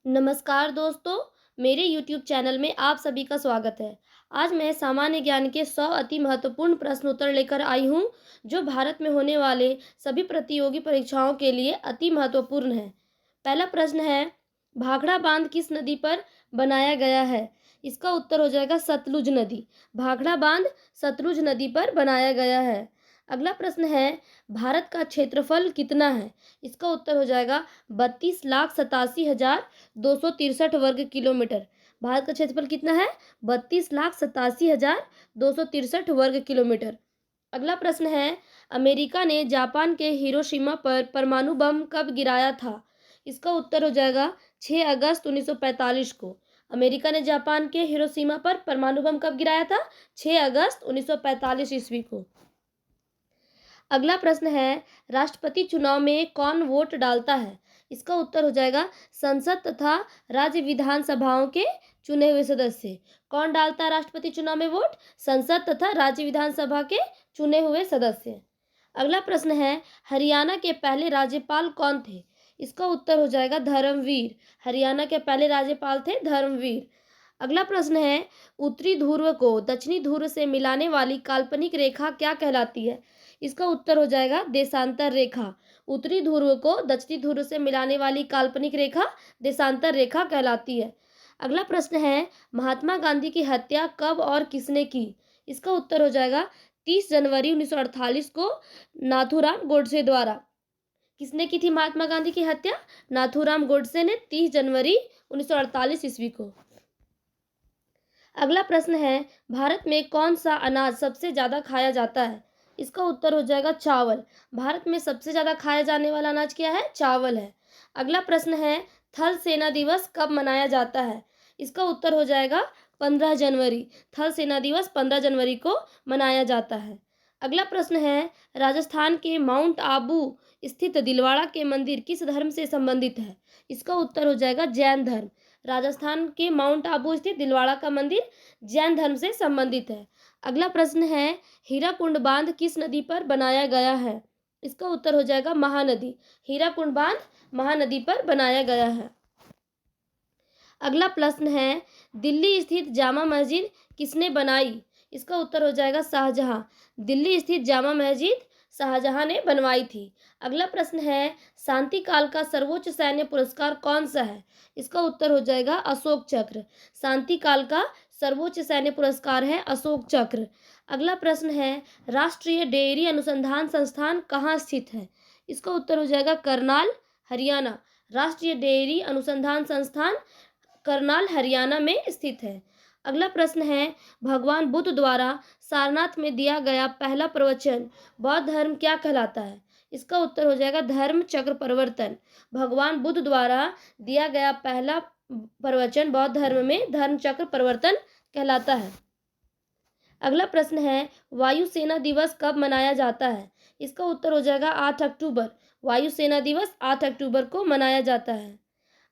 नमस्कार दोस्तों, मेरे YouTube चैनल में आप सभी का स्वागत है। आज मैं सामान्य ज्ञान के 100 अति महत्वपूर्ण प्रश्न उत्तर लेकर आई हूँ, जो भारत में होने वाले सभी प्रतियोगी परीक्षाओं के लिए अति महत्वपूर्ण है। पहला प्रश्न है, भाखड़ा बांध किस नदी पर बनाया गया है? इसका उत्तर हो जाएगा सतलुज नदी। भाखड़ा बांध सतलुज नदी पर बनाया गया है। अगला प्रश्न है, भारत का क्षेत्रफल कितना है? इसका उत्तर हो जाएगा 32,87,263 वर्ग किलोमीटर। भारत का क्षेत्रफल कितना है? 32,87,263 वर्ग किलोमीटर। अगला प्रश्न है, अमेरिका ने जापान के हिरोशिमा पर परमाणु बम कब गिराया था? इसका उत्तर हो जाएगा 6 अगस्त 1945 को। अमेरिका ने जापान के हिरोशिमा पर परमाणु बम कब गिराया था? 6 अगस्त 1945 ईस्वी को। अगला प्रश्न है, राष्ट्रपति चुनाव में कौन वोट डालता है? इसका उत्तर हो जाएगा संसद तथा राज्य विधानसभाओं के चुने हुए सदस्य। कौन डालता है राष्ट्रपति चुनाव में वोट? संसद तथा राज्य विधानसभा के चुने हुए सदस्य। अगला प्रश्न है, हरियाणा के पहले राज्यपाल कौन थे? इसका उत्तर हो जाएगा धर्मवीर। हरियाणा के पहले राज्यपाल थे धर्मवीर। अगला प्रश्न है, उत्तरी ध्रुव को दक्षिणी ध्रुव से मिलाने वाली काल्पनिक रेखा क्या कहलाती है? इसका उत्तर हो जाएगा देशांतर रेखा। उत्तरी ध्रुव को दक्षिणी ध्रुव से मिलाने वाली काल्पनिक रेखा देशांतर रेखा कहलाती है। अगला प्रश्न है, महात्मा गांधी की हत्या कब और किसने की? इसका उत्तर हो जाएगा 30 जनवरी 1948 को नाथूराम गोडसे द्वारा। किसने की थी महात्मा गांधी की हत्या? नाथूराम गोडसे ने 30 जनवरी 1948 ईस्वी को। अगला प्रश्न है, भारत में कौन सा अनाज सबसे ज़्यादा खाया जाता है? इसका उत्तर हो जाएगा चावल। भारत में सबसे ज़्यादा खाया जाने वाला अनाज क्या है? चावल है। अगला प्रश्न है, थल सेना दिवस कब मनाया जाता है? इसका उत्तर हो जाएगा 15 जनवरी। थल सेना दिवस 15 जनवरी को मनाया जाता है। अगला प्रश्न है, राजस्थान के माउंट आबू स्थित दिलवाड़ा के मंदिर किस धर्म से संबंधित है? इसका उत्तर हो जाएगा जैन धर्म। राजस्थान के माउंट आबू स्थित दिलवाड़ा का मंदिर जैन धर्म से संबंधित है। अगला प्रश्न है, हीराकुंड बांध किस नदी पर बनाया गया है? इसका उत्तर हो जाएगा महानदी। हीराकुंड बांध महानदी पर बनाया गया है। अगला प्रश्न है, दिल्ली स्थित जामा मस्जिद किसने बनाई? इसका उत्तर हो जाएगा शाहजहां। दिल्ली स्थित जामा मस्जिद शाहजहां ने बनवाई थी। अगला प्रश्न है, शांति काल का सर्वोच्च सैन्य पुरस्कार कौन सा है? इसका उत्तर हो जाएगा अशोक चक्र। शांति काल का सर्वोच्च सैन्य पुरस्कार है अशोक चक्र। अगला प्रश्न है, राष्ट्रीय डेयरी अनुसंधान संस्थान कहाँ स्थित है? इसका उत्तर हो जाएगा करनाल, हरियाणा। राष्ट्रीय डेयरी अनुसंधान संस्थान करनाल, हरियाणा में स्थित है। अगला प्रश्न है, भगवान बुद्ध द्वारा सारनाथ में दिया गया पहला प्रवचन बौद्ध धर्म क्या कहलाता है? इसका उत्तर हो जाएगा धर्म चक्र प्रवर्तन। भगवान बुद्ध द्वारा दिया गया पहला प्रवचन बौद्ध धर्म में धर्म चक्र प्रवर्तन कहलाता है। अगला प्रश्न है, वायुसेना दिवस कब मनाया जाता है? इसका उत्तर हो जाएगा 8 अक्टूबर। वायुसेना दिवस 8 अक्टूबर को मनाया जाता है।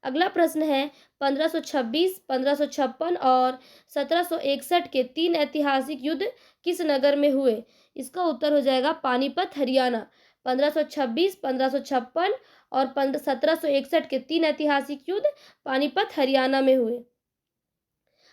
अगला प्रश्न है, 1526, 1556 और 1761 के 3 ऐतिहासिक युद्ध किस नगर में हुए? इसका उत्तर हो जाएगा पानीपत, हरियाणा। 1526, 1556 और 1761 के 3 ऐतिहासिक युद्ध पानीपत, हरियाणा में हुए।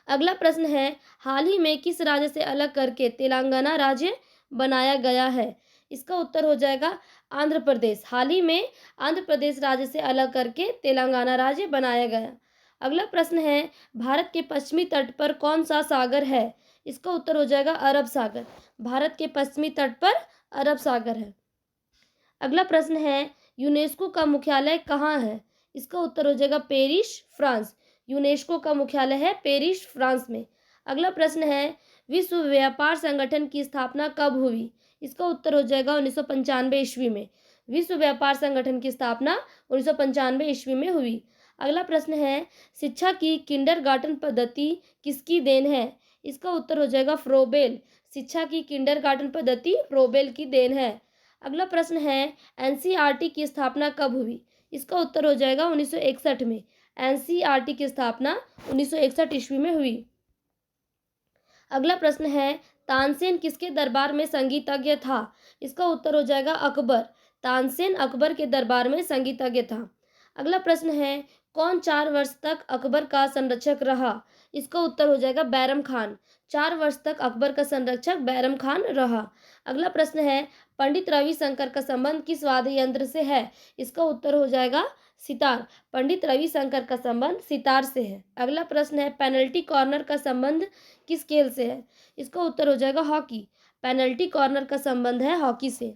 अगला प्रश्न है, हाल ही में किस राज्य से अलग करके तेलंगाना राज्य बनाया गया है? इसका उत्तर हो जाएगा आंध्र प्रदेश। हाल ही में आंध्र प्रदेश राज्य से अलग करके तेलंगाना राज्य बनाया गया। अगला प्रश्न है, भारत के पश्चिमी तट पर कौन सा सागर है? इसका उत्तर हो जाएगा अरब सागर। भारत के पश्चिमी तट पर अरब सागर है। अगला प्रश्न है, यूनेस्को का मुख्यालय कहाँ है? इसका उत्तर हो जाएगा पेरिस, फ्रांस। यूनेस्को का मुख्यालय है पेरिस, फ्रांस में। अगला प्रश्न है, विश्व व्यापार संगठन की स्थापना कब हुई? इसका उत्तर हो जाएगा 1995 ईस्वी में। विश्व व्यापार संगठन की स्थापना 1995 ईस्वी में हुई। अगला प्रश्न है, शिक्षा की किंडरगार्टन पद्धति किसकी देन है? इसका उत्तर हो जाएगा फ्रोबेल। शिक्षा की किंडरगार्टन पद्धति फ्रोबेल की देन है। अगला प्रश्न है, एनसीईआरटी की स्थापना कब हुई? इसका उत्तर हो जाएगा 1961 में। एनसीईआरटी की स्थापना 1961 ईस्वी में हुई। अगला प्रश्न है, तानसेन किसके दरबार में संगीतज्ञ था? इसका उत्तर हो जाएगा अकबर। तानसेन अकबर के दरबार में संगीतज्ञ था। अगला प्रश्न है, कौन 4 वर्ष तक अकबर का संरक्षक रहा? इसका उत्तर हो जाएगा बैरम खान। 4 वर्ष तक अकबर का संरक्षक बैरम खान रहा। अगला प्रश्न है, पंडित रविशंकर का संबंध किस वाद्य यंत्र से है? इसका उत्तर हो जाएगा सितार। पंडित रविशंकर का संबंध सितार से है। अगला प्रश्न है, पेनल्टी कॉर्नर का संबंध किस खेल से है? इसका उत्तर हो जाएगा हॉकी। पेनल्टी कॉर्नर का संबंध है हॉकी से।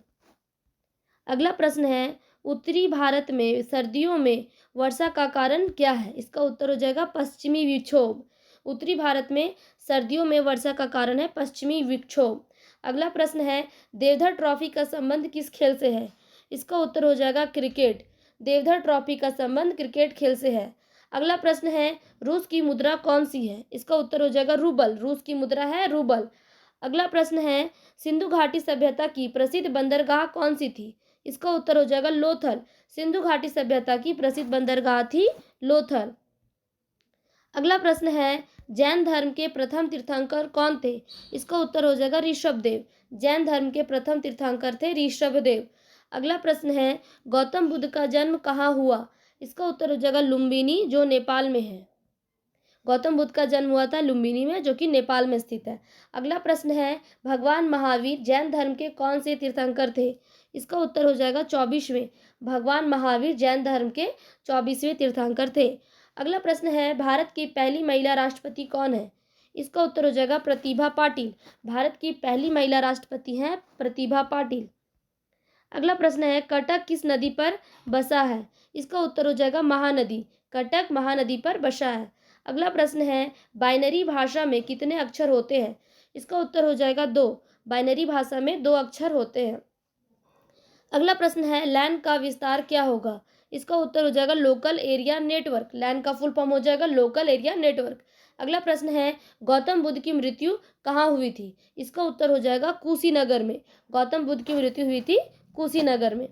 अगला प्रश्न है, उत्तरी भारत में सर्दियों में वर्षा का कारण क्या है? इसका उत्तर हो जाएगा पश्चिमी विक्षोभ। उत्तरी भारत में सर्दियों में वर्षा का कारण है पश्चिमी विक्षोभ। अगला प्रश्न है, देवधर ट्रॉफी का संबंध किस खेल से है? इसका उत्तर हो जाएगा क्रिकेट। देवधर ट्रॉफी का संबंध क्रिकेट खेल से है। अगला प्रश्न है, रूस की मुद्रा कौन सी है? इसका उत्तर हो जाएगा रूबल। रूस की मुद्रा है रूबल। अगला प्रश्न है, सिंधु घाटी सभ्यता की प्रसिद्ध बंदरगाह कौन सी थी? इसका उत्तर हो जाएगा लोथल। सिंधु घाटी सभ्यता की प्रसिद्ध बंदरगाह थी लोथल। अगला प्रश्न है, जैन धर्म के प्रथम तीर्थंकर कौन थे? इसका उत्तर हो जाएगा ऋषभदेव। जैन धर्म के प्रथम तीर्थंकर थे ऋषभदेव। अगला प्रश्न है, गौतम बुद्ध का जन्म कहाँ हुआ? इसका उत्तर हो जाएगा लुम्बिनी, जो नेपाल में है। गौतम बुद्ध का जन्म हुआ था लुम्बिनी में, जो कि नेपाल में स्थित है। अगला प्रश्न है, भगवान महावीर जैन धर्म के कौन से तीर्थंकर थे? इसका उत्तर हो जाएगा 24वें। भगवान महावीर जैन धर्म के 24वें तीर्थंकर थे। अगला प्रश्न है, भारत की पहली महिला राष्ट्रपति कौन है? इसका उत्तर हो जाएगा प्रतिभा पाटिल। भारत की पहली महिला राष्ट्रपति हैं प्रतिभा पाटिल। अगला प्रश्न है, कटक किस नदी पर बसा है? इसका उत्तर हो जाएगा महानदी। कटक महानदी पर बसा है। अगला प्रश्न है, बाइनरी भाषा में कितने अक्षर होते हैं? इसका उत्तर हो जाएगा 2। बाइनरी भाषा में 2 अक्षर होते हैं। अगला प्रश्न है, लैन का विस्तार क्या होगा? इसका उत्तर हो जाएगा लोकल एरिया नेटवर्क। लैन का फुल फॉर्म हो जाएगा लोकल एरिया नेटवर्क। अगला प्रश्न है, गौतम बुद्ध की मृत्यु कहाँ हुई थी? इसका उत्तर हो जाएगा कुशीनगर में। गौतम बुद्ध की मृत्यु हुई थी कुशीनगर में।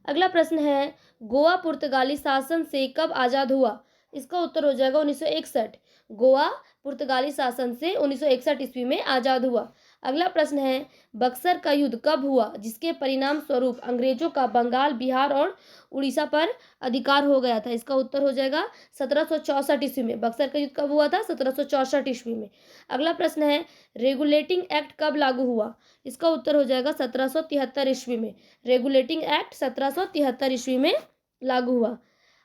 अगला प्रश्न है, गोवा पुर्तगाली शासन से कब आज़ाद हुआ? इसका उत्तर हो जाएगा 1961। गोवा पुर्तगाली शासन से 1961 ईस्वी में आज़ाद हुआ। अगला प्रश्न है, बक्सर का युद्ध कब हुआ जिसके परिणाम स्वरूप अंग्रेजों का बंगाल, बिहार और उड़ीसा पर अधिकार हो गया था? इसका उत्तर हो जाएगा 1764 ईस्वी में। बक्सर का युद्ध कब हुआ था? 1764 ईस्वी में। अगला प्रश्न है, रेगुलेटिंग एक्ट कब लागू हुआ? इसका उत्तर हो जाएगा 1773 ईस्वी में। रेगुलेटिंग एक्ट 1773 ईस्वी में लागू हुआ।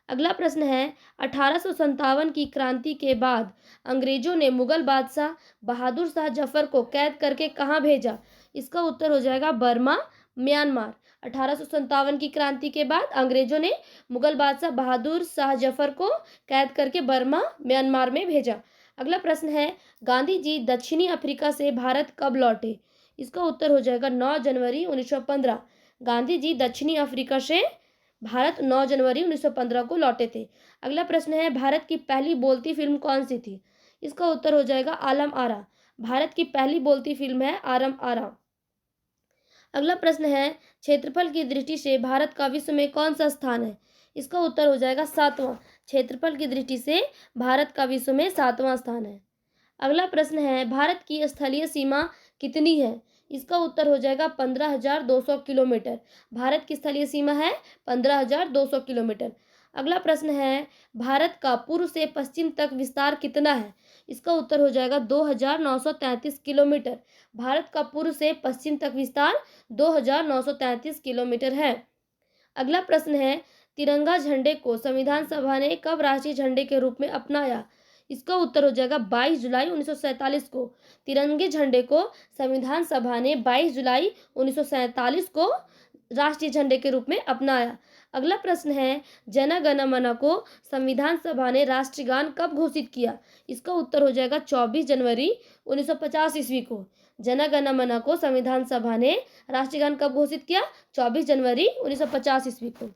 अगला प्रश्न है, 1857 की क्रांति के बाद अंग्रेजों ने मुगल बादशाह बहादुर शाह जफर को कैद करके कहाँ भेजा? इसका उत्तर हो जाएगा बर्मा, म्यांमार। 1857 की क्रांति के बाद अंग्रेजों ने मुगल बादशाह बहादुर शाह जफर को कैद करके बर्मा, म्यांमार में भेजा। अगला प्रश्न है, गांधी जी दक्षिणी अफ्रीका से भारत कब लौटे? इसका उत्तर हो जाएगा 9 जनवरी 1915। गांधी जी दक्षिणी अफ्रीका से भारत 9 जनवरी 1915 को लौटे थे। अगला प्रश्न है, भारत की पहली बोलती फिल्म कौन सी थी? इसका उत्तर हो जाएगा आलम आरा। भारत की पहली बोलती फिल्म है आलम आरा। अगला प्रश्न है, क्षेत्रफल की दृष्टि से भारत का विश्व में कौन सा स्थान है? इसका उत्तर हो जाएगा 7वां। क्षेत्रफल की दृष्टि से भारत का विश्व में 7वां स्थान है। अगला प्रश्न है, भारत की स्थलीय सीमा कितनी है? इसका उत्तर हो जाएगा 15,200 किलोमीटर। भारत की स्थलीय सीमा है 15,200 किलोमीटर। अगला प्रश्न है, भारत का पूर्व से पश्चिम तक विस्तार कितना है? इसका उत्तर हो जाएगा 2,933 किलोमीटर। भारत का पूर्व से पश्चिम तक विस्तार 2,933 किलोमीटर है। अगला प्रश्न है, तिरंगा झंडे को संविधान सभा ने कब राष्ट्रीय झंडे के रूप में अपनाया? इसका उत्तर हो जाएगा 22 जुलाई 1947 को। तिरंगे झंडे को संविधान सभा ने 22 जुलाई 1947 को राष्ट्रीय झंडे के रूप में अपनाया। अगला प्रश्न है, जन गण मन को संविधान सभा ने राष्ट्रगान कब घोषित किया? इसका उत्तर हो जाएगा 24 जनवरी 1950 ईस्वी को। जन गण मन को संविधान सभा ने राष्ट्रगान कब घोषित किया? 24 जनवरी 1950 ईस्वी को।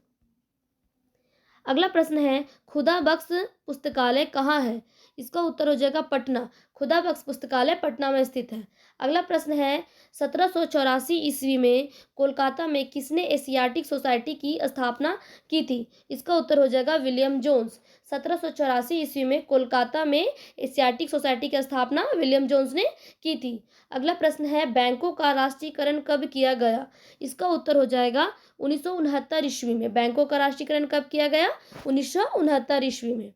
अगला प्रश्न है, खुदा बख्श पुस्तकालय कहाँ है? इसका उत्तर हो जाएगा पटना। खुदा बख्श पुस्तकालय पटना में स्थित है। अगला प्रश्न है 1784 ईस्वी में कोलकाता में किसने एशियाटिक सोसाइटी की स्थापना की थी? इसका उत्तर हो जाएगा विलियम जोन्स। 1784 ईस्वी में कोलकाता में एशियाटिक सोसाइटी की स्थापना विलियम जोन्स ने की थी। अगला प्रश्न है बैंकों का राष्ट्रीयकरण कब किया गया? इसका उत्तर हो जाएगा 1969 ईस्वी में। बैंकों का राष्ट्रीयकरण कब किया गया? 1969 ईस्वी में।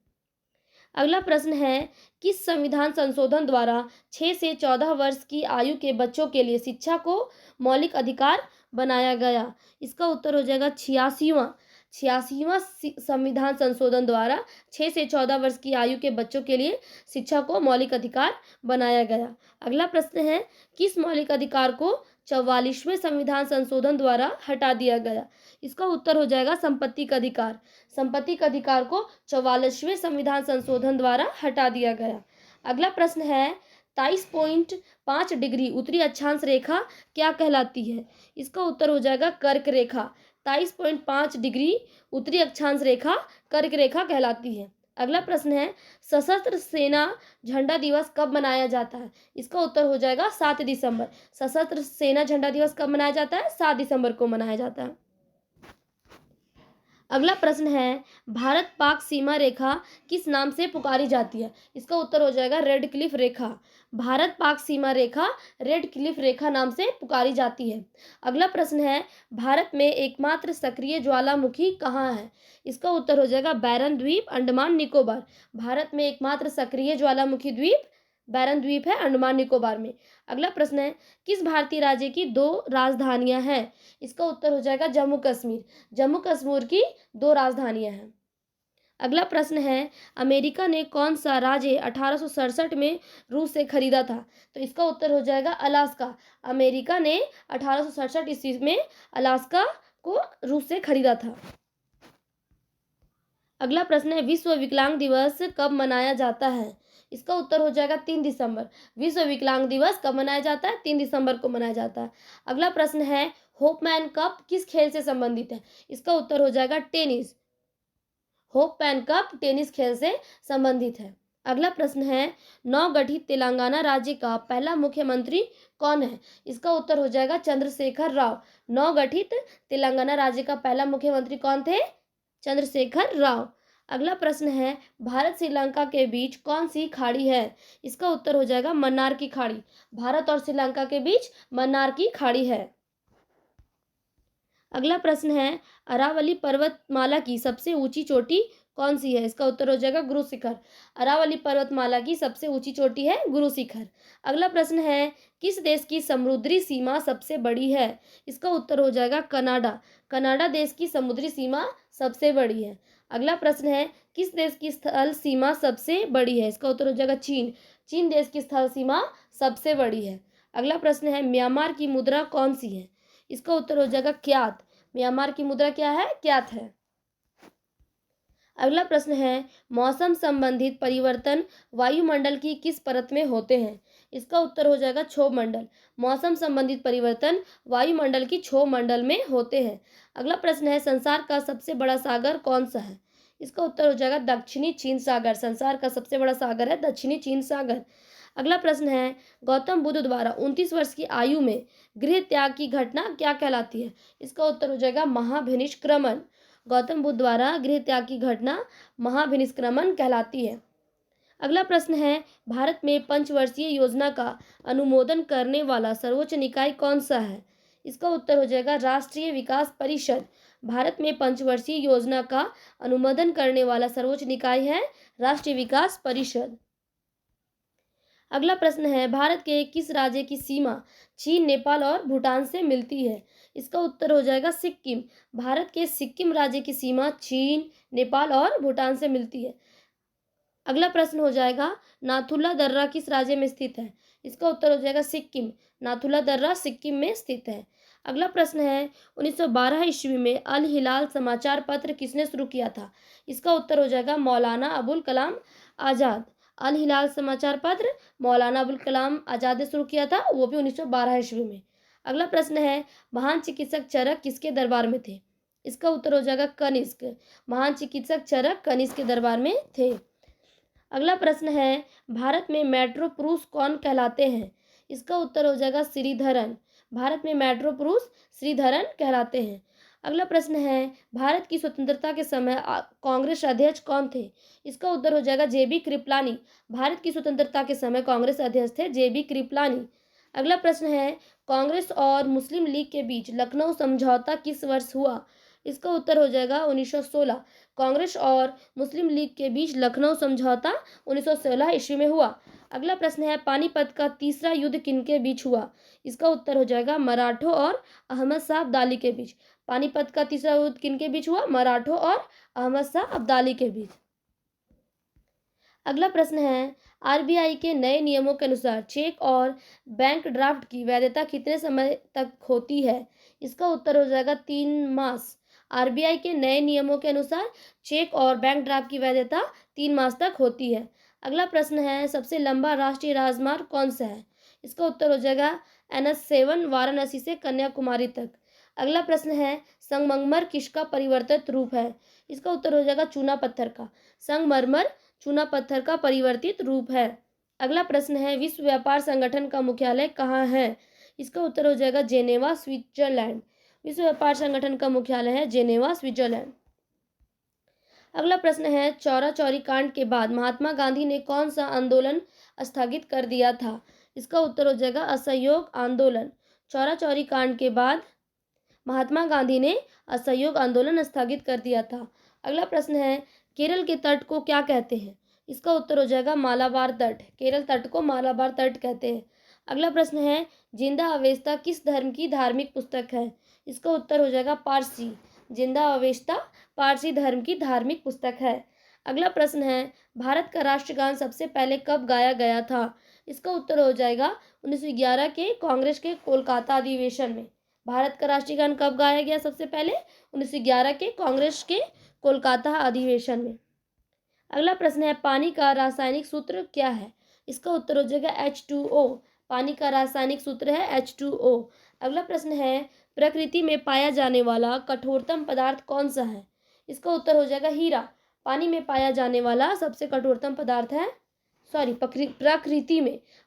अगला प्रश्न है किस संविधान संशोधन द्वारा 6 से 14 वर्ष की आयु के बच्चों के लिए शिक्षा को मौलिक अधिकार बनाया गया? इसका उत्तर हो जाएगा 86वां संविधान संशोधन द्वारा 6 से 14 वर्ष की आयु के बच्चों के लिए शिक्षा को मौलिक अधिकार बनाया गया। अगला प्रश्न है किस मौलिक अधिकार को 44वें संविधान संशोधन द्वारा हटा दिया गया? इसका उत्तर हो जाएगा संपत्ति का अधिकार। संपत्ति का अधिकार को 44वें संविधान संशोधन द्वारा हटा दिया गया। अगला प्रश्न है 23.5 डिग्री उत्तरी अक्षांश रेखा क्या कहलाती है? इसका उत्तर हो जाएगा कर्क रेखा। 23.5 डिग्री उत्तरी अक्षांश रेखा कर्क रेखा कहलाती है। अगला प्रश्न है सशस्त्र सेना झंडा दिवस कब मनाया जाता है? इसका उत्तर हो जाएगा 7 दिसंबर। सशस्त्र सेना झंडा दिवस कब मनाया जाता है? 7 दिसंबर को मनाया जाता है। अगला प्रश्न है भारत पाक सीमा रेखा किस नाम से पुकारी जाती है? इसका उत्तर हो जाएगा रेड क्लिफ रेखा। भारत पाक सीमा रेखा रेड क्लिफ रेखा नाम से पुकारी जाती है। अगला प्रश्न है भारत में एकमात्र सक्रिय ज्वालामुखी कहाँ है? इसका उत्तर हो जाएगा बैरन द्वीप, अंडमान निकोबार। भारत में एकमात्र सक्रिय ज्वालामुखी द्वीप बैरन द्वीप है अंडमान निकोबार में। अगला प्रश्न है किस भारतीय राज्य की 2 राजधानियां हैं? इसका उत्तर हो जाएगा जम्मू कश्मीर। जम्मू कश्मीर की 2 राजधानियां हैं। अगला प्रश्न है अमेरिका ने कौन सा राज्य 1867 में रूस से खरीदा था? तो इसका उत्तर हो जाएगा अलास्का। अमेरिका ने 1867 ईस्वी में अलास्का को रूस से खरीदा था। अगला प्रश्न है विश्व विकलांग दिवस कब मनाया जाता है? इसका उत्तर हो जाएगा 3 दिसंबर। विश्व विकलांग दिवस कब मनाया जाता है? 3 दिसंबर को मनाया जाता है। अगला प्रश्न है होपमैन कप किस खेल से संबंधित है? इसका उत्तर हो जाएगा टेनिस। होपमैन कप टेनिस खेल से संबंधित है। अगला प्रश्न है नवगठित तेलंगाना राज्य का पहला मुख्यमंत्री कौन है? इसका उत्तर हो जाएगा चंद्रशेखर राव। नवगठित तेलंगाना राज्य का पहला मुख्यमंत्री कौन थे? चंद्रशेखर राव। अगला प्रश्न है भारत श्रीलंका के बीच कौन सी खाड़ी है? इसका उत्तर हो जाएगा मन्नार की खाड़ी। भारत और श्रीलंका के बीच मन्नार की खाड़ी है। अगला प्रश्न है अरावली पर्वतमाला की सबसे ऊंची चोटी कौन सी है? इसका उत्तर हो जाएगा गुरु शिखर। अरावली पर्वतमाला की सबसे ऊंची चोटी है गुरु शिखर। अगला प्रश्न है किस देश की समुद्री सीमा सबसे बड़ी है? इसका उत्तर हो जाएगा कनाडा। कनाडा देश की समुद्री सीमा सबसे बड़ी है। अगला प्रश्न है किस देश की स्थल सीमा सबसे बड़ी है? इसका उत्तर हो जाएगा चीन। चीन देश की स्थल सीमा सबसे बड़ी है। अगला प्रश्न है म्यांमार की मुद्रा कौन सी है? इसका उत्तर हो जाएगा क्यात। म्यांमार की मुद्रा क्या है? क्यात है। अगला प्रश्न है मौसम संबंधित परिवर्तन वायुमंडल की किस परत में होते हैं? इसका उत्तर हो जाएगा क्षोभ मंडल। मौसम संबंधित परिवर्तन वायुमंडल की क्षोभ मंडल में होते हैं। अगला प्रश्न है संसार का सबसे बड़ा सागर कौन सा है? इसका उत्तर हो जाएगा दक्षिणी चीन सागर। संसार का सबसे बड़ा सागर है दक्षिणी चीन सागर। अगला प्रश्न है गौतम बुद्ध द्वारा 29 वर्ष की आयु में गृह त्याग की घटना क्या कहलाती है? इसका उत्तर हो जाएगा महाभिनिष्क्रमण। गौतम बुद्ध द्वारा गृह त्याग की घटना महाभिनिष्क्रमण कहलाती है। अगला प्रश्न है भारत में पंचवर्षीय योजना का अनुमोदन करने वाला सर्वोच्च निकाय कौन सा है? इसका उत्तर हो जाएगा राष्ट्रीय विकास परिषद। भारत में पंचवर्षीय योजना का अनुमोदन करने वाला सर्वोच्च निकाय है राष्ट्रीय विकास परिषद। अगला प्रश्न है भारत के किस राज्य की सीमा चीन, नेपाल और भूटान से मिलती है? इसका उत्तर हो जाएगा सिक्किम। भारत के सिक्किम राज्य की सीमा चीन, नेपाल और भूटान से मिलती है। अगला प्रश्न हो जाएगा नाथुला दर्रा किस राज्य में स्थित है? इसका उत्तर हो जाएगा सिक्किम। नाथुला दर्रा सिक्किम में स्थित है। अगला प्रश्न है 1912 ईस्वी में अल हिलाल समाचार पत्र किसने शुरू किया था? इसका उत्तर हो जाएगा मौलाना अबुल कलाम आज़ाद। अल हिलाल समाचार पत्र मौलाना अबुल कलाम आज़ाद ने शुरू किया था, वो भी 1912 ईस्वी में। अगला प्रश्न है महान चिकित्सक चरक किसके दरबार में थे? इसका उत्तर हो जाएगा कनिष्क। महान चिकित्सक चरक कनिष्क के दरबार में थे। अगला प्रश्न है, भारत में मेट्रो पुरुष कौन कहलाते हैं? इसका उत्तर हो जाएगा श्रीधरन। भारत में मेट्रो पुरुष श्रीधरन कहलाते हैं। अगला प्रश्न है, भारत की स्वतंत्रता के समय कांग्रेस अध्यक्ष कौन थे? इसका उत्तर हो जाएगा जेबी कृपलानी। भारत की स्वतंत्रता के समय कांग्रेस अध्यक्ष थे जेबी कृपलानी। अगला प्रश्न है, कांग्रेस और मुस्लिम लीग के बीच लखनऊ समझौता किस वर्ष हुआ? इसका उत्तर हो जाएगा 1916। कांग्रेस और मुस्लिम लीग के बीच लखनऊ समझौता 1916 ईस्वी में हुआ। अगला प्रश्न है, पानीपत का तीसरा युद्ध किनके बीच हुआ? इसका उत्तर हो जाएगा मराठों और अहमद शाह अब्दाली के बीच। पानीपत का तीसरा युद्ध किनके बीच हुआ? मराठों और अहमद शाह अब्दाली के बीच। अगला प्रश्न है, आरबीआई के नए नियमों के अनुसार चेक और बैंक ड्राफ्ट की वैधता कितने समय तक होती है? इसका उत्तर हो जाएगा 3 मास। आरबीआई के नए नियमों के अनुसार चेक और बैंक ड्राफ्ट की वैधता 3 मास तक होती है। अगला प्रश्न है, सबसे लंबा राष्ट्रीय राजमार्ग कौन सा है? इसका उत्तर हो जाएगा NH7 वाराणसी से कन्याकुमारी तक। अगला प्रश्न है, संगमरमर किसका परिवर्तित रूप है? इसका उत्तर हो जाएगा चूना पत्थर का। संगमरमर चूना पत्थर का परिवर्तित रूप है। अगला प्रश्न है, विश्व व्यापार संगठन का मुख्यालय कहाँ है? इसका उत्तर हो जाएगा जेनेवा, स्विट्जरलैंड। विश्व व्यापार संगठन का मुख्यालय है जेनेवा, स्विट्जरलैंड। अगला प्रश्न है, चौरा चौरी कांड के बाद महात्मा गांधी ने कौन सा आंदोलन स्थगित कर दिया था? इसका उत्तर हो जाएगा असहयोग आंदोलन। चौरा चौरी कांड के बाद महात्मा गांधी ने असहयोग आंदोलन स्थगित कर दिया था। अगला प्रश्न है, केरल के तट को क्या कहते हैं? इसका उत्तर हो जाएगा मालाबार तट। केरल तट को मालाबार तट कहते हैं। अगला प्रश्न है, जिंदा अवेस्ता किस धर्म की धार्मिक पुस्तक है? इसका उत्तर हो जाएगा पारसी। जिंदा अवेस्ता पारसी धर्म की धार्मिक पुस्तक है। अगला प्रश्न है, भारत का राष्ट्रगान सबसे पहले कब गाया गया था? इसका उत्तर हो जाएगा 1911 के कांग्रेस के कोलकाता अधिवेशन में। भारत का राष्ट्रीय गान कब गाया गया सबसे पहले? 1911 के कांग्रेस के कोलकाता अधिवेशन में। अगला प्रश्न है, पानी का रासायनिक सूत्र क्या है? इसका उत्तर हो जाएगा H2O। पानी का रासायनिक सूत्र है H2O। अगला प्रश्न है, प्रकृति में पाया जाने वाला कठोरतम पदार्थ कौन सा है? इसका उत्तर हो जाएगा हीरा। पानी में पाया जाने वाला सबसे कठोरतम पदार्थ है,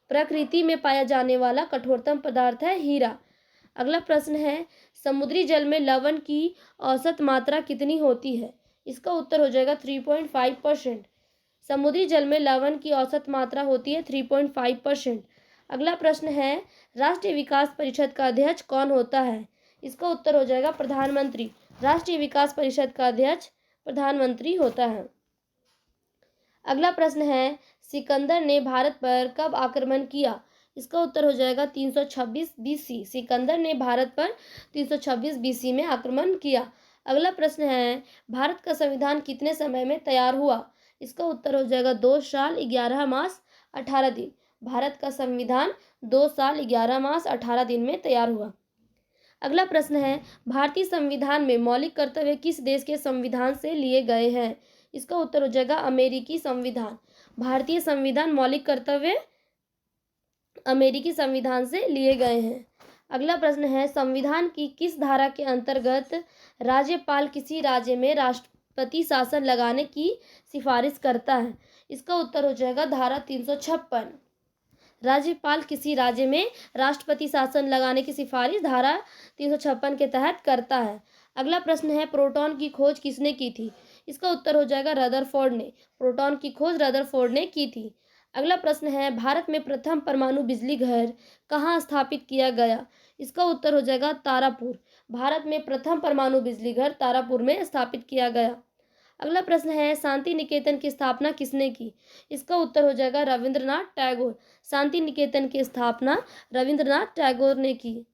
प्रकृति में पाया जाने वाला कठोरतम पदार्थ है हीरा। अगला प्रश्न है, समुद्री जल में लवण की औसत मात्रा कितनी होती है? इसका उत्तर हो जाएगा 3.5%। समुद्री जल में लवण की औसत मात्रा होती है 3.5%। अगला प्रश्न है, राष्ट्रीय विकास परिषद का अध्यक्ष कौन होता है? इसका उत्तर हो जाएगा प्रधानमंत्री। राष्ट्रीय विकास परिषद का अध्यक्ष प्रधानमंत्री होता है। अगला प्रश्न है, सिकंदर ने भारत पर कब आक्रमण किया? इसका उत्तर हो जाएगा 326 BC। सिकंदर ने भारत पर 326 BC में आक्रमण किया। अगला प्रश्न है, भारत का संविधान कितने समय में तैयार हुआ? इसका उत्तर हो जाएगा 2 साल 11 मास 18 दिन। भारत का संविधान 2 साल 11 मास 18 दिन में तैयार हुआ। अगला प्रश्न है, भारतीय संविधान में मौलिक कर्तव्य किस देश के संविधान से लिए गए हैं? इसका उत्तर हो जाएगा अमेरिकी संविधान। भारतीय संविधान मौलिक कर्तव्य अमेरिकी संविधान से लिए गए हैं। अगला प्रश्न है, संविधान की किस धारा के अंतर्गत राज्यपाल किसी राज्य में राष्ट्रपति शासन लगाने की सिफारिश करता है? इसका उत्तर हो जाएगा धारा 356। राज्यपाल किसी राज्य में राष्ट्रपति शासन लगाने की सिफारिश धारा 356 के तहत करता है। अगला प्रश्न है, प्रोटॉन की खोज किसने की थी? इसका उत्तर हो जाएगा रदरफोर्ड ने। प्रोटॉन की खोज रदरफोर्ड ने की थी। अगला प्रश्न है, भारत में प्रथम परमाणु बिजली घर कहाँ स्थापित किया गया? इसका उत्तर हो जाएगा तारापुर। भारत में प्रथम परमाणु बिजली घर तारापुर में स्थापित किया गया। अगला प्रश्न है, शांति निकेतन की स्थापना किसने की? इसका उत्तर हो जाएगा रविंद्रनाथ टैगोर। शांति निकेतन की स्थापना रविंद्रनाथ टैगोर ने की।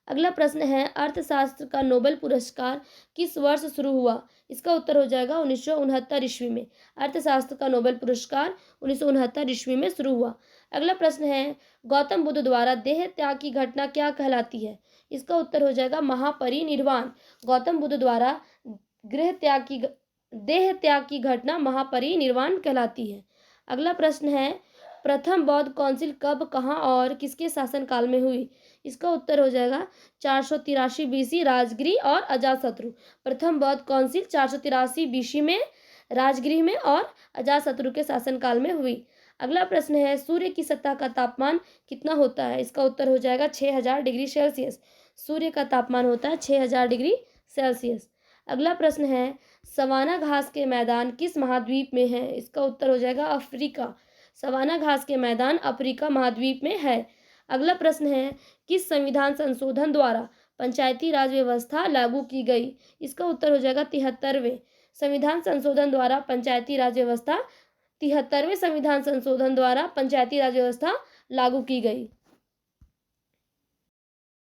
अगला प्रश्न है, अर्थशास्त्र का नोबेल पुरस्कार किस वर्ष शुरू हुआ? इसका उत्तर हो जाएगा 1969 ईस्वी में। अर्थशास्त्र का नोबेल पुरस्कार 1969 ईस्वी में शुरू हुआ। अगला प्रश्न है, गौतम बुद्ध द्वारा देह त्याग की घटना क्या कहलाती है? इसका उत्तर हो जाएगा महापरिनिर्वाण। गौतम बुद्ध द्वारा देह त्याग की घटना महापरिनिर्वाण कहलाती है। अगला प्रश्न है, प्रथम बौद्ध काउंसिल कब, कहाँ और किसके शासनकाल में हुई? इसका उत्तर हो जाएगा 483 BC राजगिरी और अजातशत्रु। प्रथम बौद्ध काउंसिल 483 BC में राजगृह में और अजातशत्रु के शासनकाल में हुई। अगला प्रश्न है, सूर्य की सतह का तापमान कितना होता है? इसका उत्तर हो जाएगा 6000 डिग्री सेल्सियस। सूर्य का तापमान होता है 6000 डिग्री सेल्सियस। अगला प्रश्न है, सवाना घास के मैदान किस महाद्वीप में है? इसका उत्तर हो जाएगा अफ्रीका। सवाना घास के मैदान अफ्रीका महाद्वीप में है। अगला प्रश्न है, किस संविधान संशोधन द्वारा पंचायती राज व्यवस्था लागू की गई? इसका उत्तर हो जाएगा 73वें संविधान संशोधन द्वारा पंचायती राज व्यवस्था 73वें संविधान संशोधन द्वारा पंचायती राज व्यवस्था लागू की गई।